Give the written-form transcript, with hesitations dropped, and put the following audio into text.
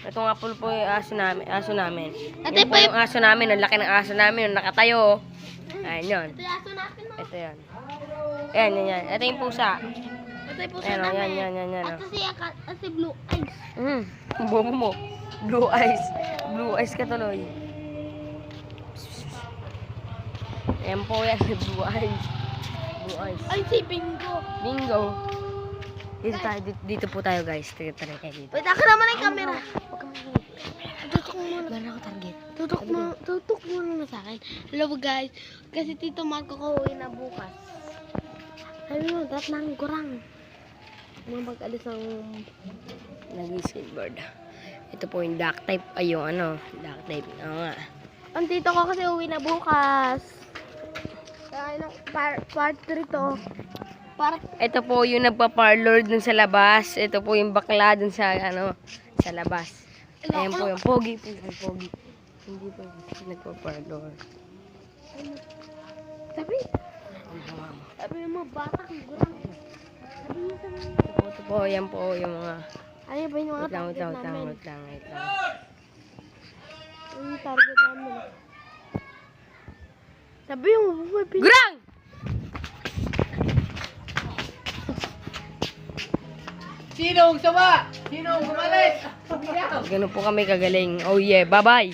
Ito nga po yung aso namin. Ito Yan po pa yung aso namin. Ang laki ng aso namin. Yung nakatayo. Ayan yun. Ito yung aso natin, no? Ito yan. Ayan. Ito yung pusa. Ito yung puso Ayan, namin. yan. At si Blue Eyes. Bobo mo. Blue eyes. Blue eyes ka tuloy. Ayan po yan. Blue eyes. Blue eyes. Ay, si Bingo. Bingo. Dito po tayo guys. Tayo kayo dito. Wait, ako naman ang camera. Huwag ka mahilig. Tutok muna. Gano'n ako target. Tutok muna na sa akin. Hello guys. Kasi Tito Marco ko uwi na bukas. Sabi mo, dat ng kurang. Mga mag-alis ng... Nag-skateboard. Ito po yung duct tape. Ay, yung duct tape. Oo nga. Ang tito ko kasi uwi na bukas. Kaya part 3 to. Ito po yung nagpa-parlor dun sa labas. Ito po yung bakla dun sa, sa labas. Ayan po yung pogi. Pogi. Hindi po nagpa-parlor. Sabi mo, batang gurang. Sabi mo sa mga... Ito po, yan po yung mga... Ano ba yung mga target Wait namin? lang. Yung target namin. Sabi mo, Gurang! Sinong sawa? Sinong gumalit? Ganun po kami kagaling. Oh yeah, bye-bye!